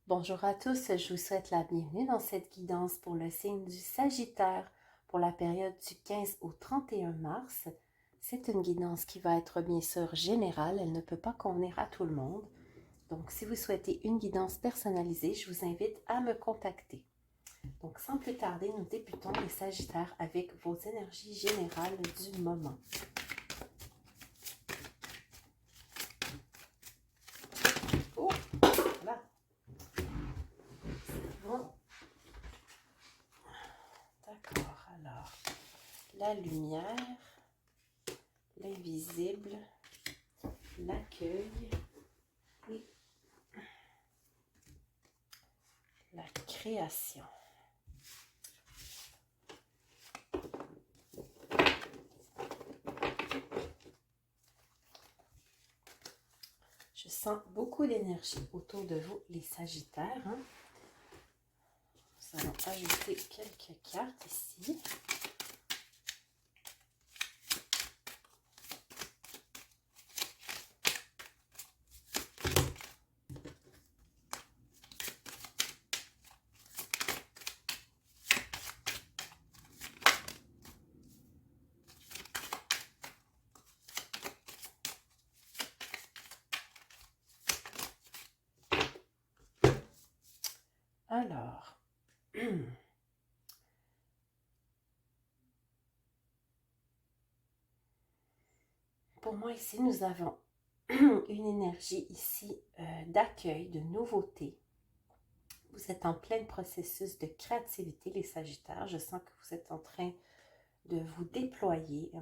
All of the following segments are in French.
Bonjour à tous, je vous souhaite la bienvenue dans cette guidance pour le signe du Sagittaire pour la période du 15 au 31 mars. C'est une guidance qui va être bien sûr générale, elle ne peut pas convenir à tout le monde. Donc si vous souhaitez une guidance personnalisée, je vous invite à me contacter. Donc sans plus tarder, nous débutons les Sagittaires avec vos énergies générales du moment. Oh, voilà. C'est bon. D'accord, alors, la lumière, l'invisible, l'accueil et la création. Je sens beaucoup d'énergie autour de vous, les Sagittaires. Nous allons ajouter quelques cartes ici. Alors, pour moi ici, nous avons une énergie ici d'accueil, de nouveauté. Vous êtes en plein processus de créativité, les Sagittaires. Je sens que vous êtes en train de vous déployer.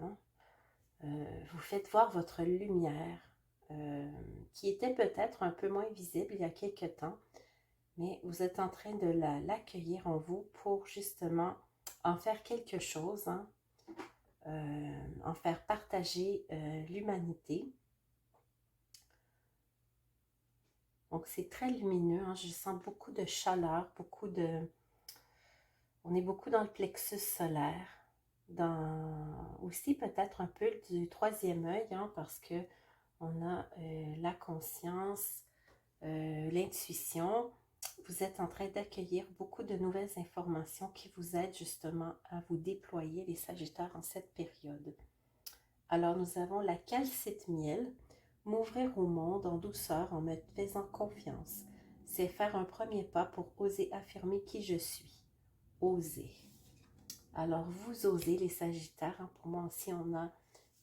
Vous faites voir votre lumière qui était peut-être un peu moins visible il y a quelque temps. Mais vous êtes en train de l'accueillir en vous pour justement en faire quelque chose, en faire partager l'humanité. Donc c'est très lumineux, je sens beaucoup de chaleur, on est beaucoup dans le plexus solaire, aussi peut-être un peu du troisième œil, parce que on a la conscience, l'intuition. Vous êtes en train d'accueillir beaucoup de nouvelles informations qui vous aident justement à vous déployer, les Sagittaires, en cette période. Alors, nous avons la calcite miel, m'ouvrir au monde en douceur en me faisant confiance. C'est faire un premier pas pour oser affirmer qui je suis. Oser. Alors, vous osez, les Sagittaires. Pour moi aussi, on a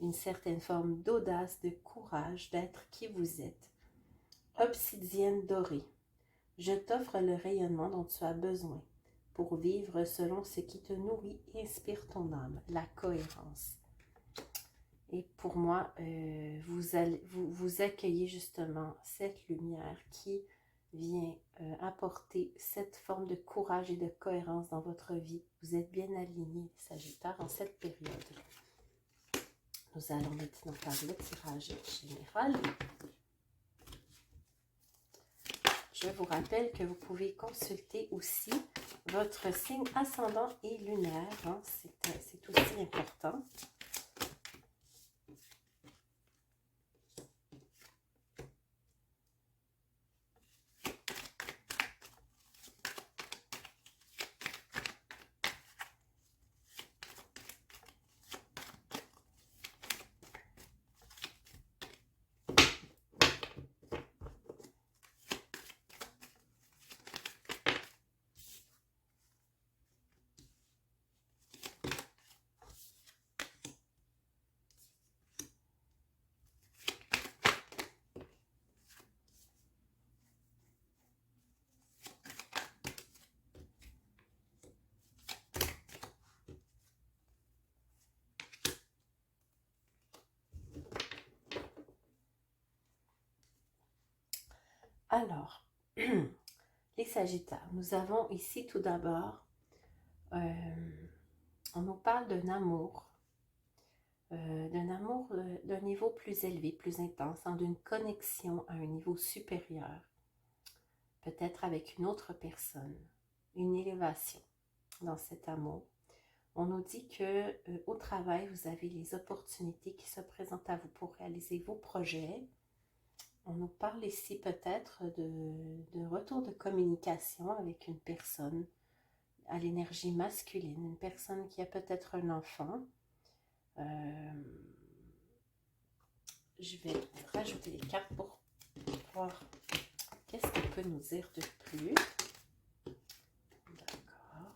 une certaine forme d'audace, de courage d'être qui vous êtes. Obsidienne dorée. Je t'offre le rayonnement dont tu as besoin pour vivre selon ce qui te nourrit et inspire ton âme, la cohérence. Et pour moi, vous accueillez justement cette lumière qui vient apporter cette forme de courage et de cohérence dans votre vie. Vous êtes bien alignés, Sagittaire, en cette période. Nous allons maintenant faire le tirage général. Je vous rappelle que vous pouvez consulter aussi votre signe ascendant et lunaire. C'est aussi important. Alors, les Sagittaires, nous avons ici tout d'abord, on nous parle d'un niveau plus élevé, plus intense, d'une connexion à un niveau supérieur, peut-être avec une autre personne, une élévation dans cet amour. On nous dit que au travail, vous avez les opportunités qui se présentent à vous pour réaliser vos projets. On nous parle ici peut-être de retour de communication avec une personne à l'énergie masculine, une personne qui a peut-être un enfant. Je vais rajouter les cartes pour voir qu'est-ce qu'elle peut nous dire de plus. D'accord.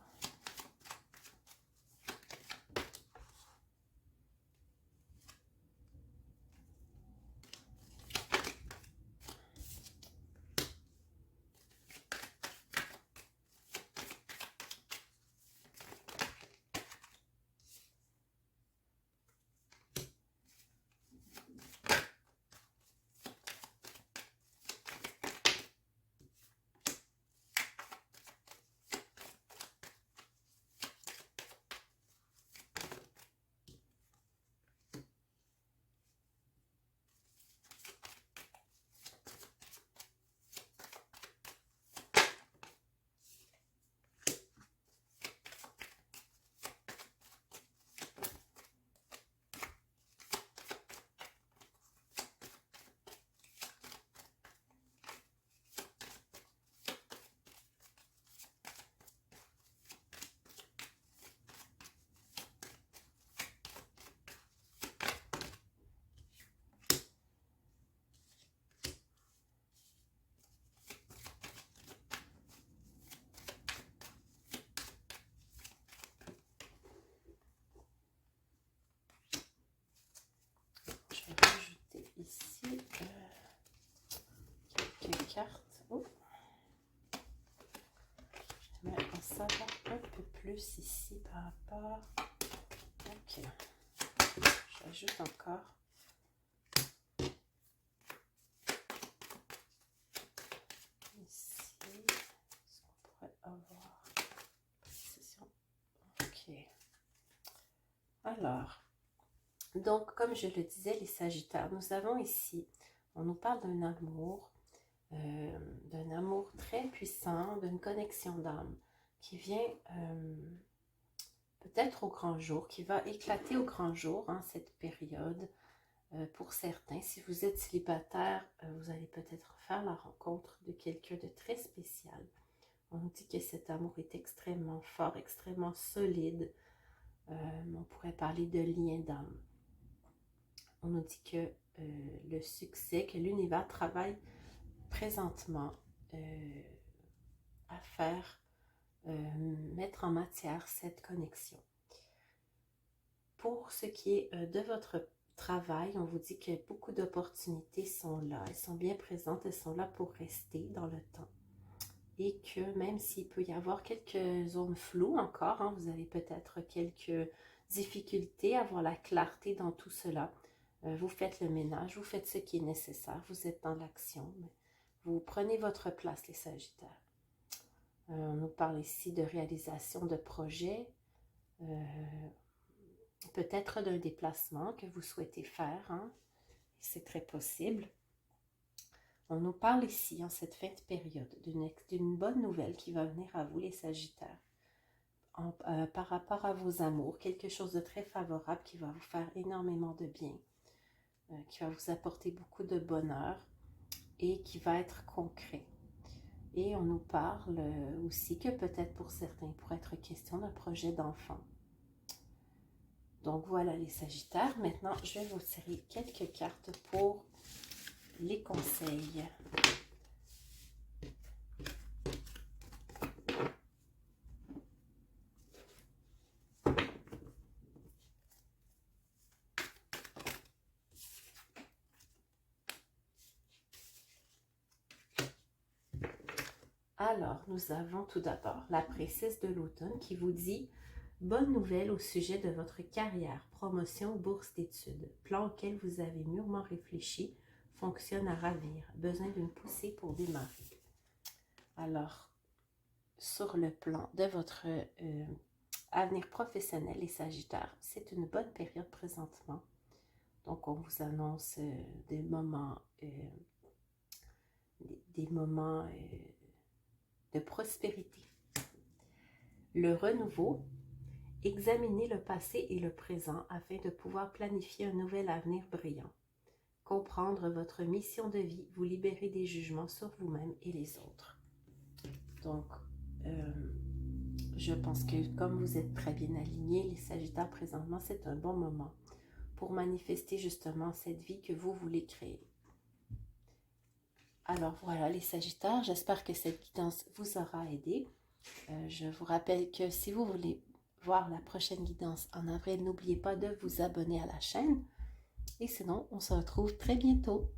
Je vais rajouter ici quelques cartes. Oh. J'aimerais en savoir un peu plus ici par rapport. Ok. J'ajoute encore. Ici, est-ce qu'on pourrait avoir précision? Ok. Alors, donc, comme je le disais, les Sagittaires, nous avons ici, on nous parle d'un amour très puissant, d'une connexion d'âme qui vient peut-être au grand jour, qui va éclater au grand jour, hein, cette période. Pour certains, si vous êtes célibataire, vous allez peut-être faire la rencontre de quelqu'un de très spécial. On nous dit que cet amour est extrêmement fort, extrêmement solide. On pourrait parler de lien d'âme. On nous dit que le succès, que l'univers travaille présentement à faire mettre en matière cette connexion. Pour ce qui est de votre travail, on vous dit que beaucoup d'opportunités sont là, elles sont bien présentes, elles sont là pour rester dans le temps. Et que même s'il peut y avoir quelques zones floues encore, hein, vous avez peut-être quelques difficultés à avoir la clarté dans tout cela, vous faites le ménage, vous faites ce qui est nécessaire, vous êtes dans l'action, vous prenez votre place, les Sagittaires. On nous parle ici de réalisation de projets, peut-être d'un déplacement que vous souhaitez faire, hein? C'est très possible. On nous parle ici, en cette fin de période, d'une bonne nouvelle qui va venir à vous, les Sagittaires, par rapport à vos amours, quelque chose de très favorable qui va vous faire énormément de bien, qui va vous apporter beaucoup de bonheur et qui va être concret. Et on nous parle aussi que peut-être pour certains, il pourrait être question d'un projet d'enfant. Donc voilà les Sagittaires. Maintenant, je vais vous tirer quelques cartes pour les conseils. Alors, nous avons tout d'abord la princesse de l'automne qui vous dit « Bonne nouvelle au sujet de votre carrière, promotion ou bourse d'études. Plan auquel vous avez mûrement réfléchi, fonctionne à ravir. Besoin d'une poussée pour démarrer. » Alors, sur le plan de votre avenir professionnel, les Sagittaires, c'est une bonne période présentement. Donc, on vous annonce des moments de prospérité. Le renouveau, examinez le passé et le présent afin de pouvoir planifier un nouvel avenir brillant. comprendre votre mission de vie, vous libérer des jugements sur vous-même et les autres. Donc, je pense que comme vous êtes très bien alignés, les Sagittaires, présentement, c'est un bon moment pour manifester justement cette vie que vous voulez créer. Alors voilà les Sagittaires, j'espère que cette guidance vous aura aidé. Je vous rappelle que si vous voulez voir la prochaine guidance en avril, n'oubliez pas de vous abonner à la chaîne. Et sinon, on se retrouve très bientôt.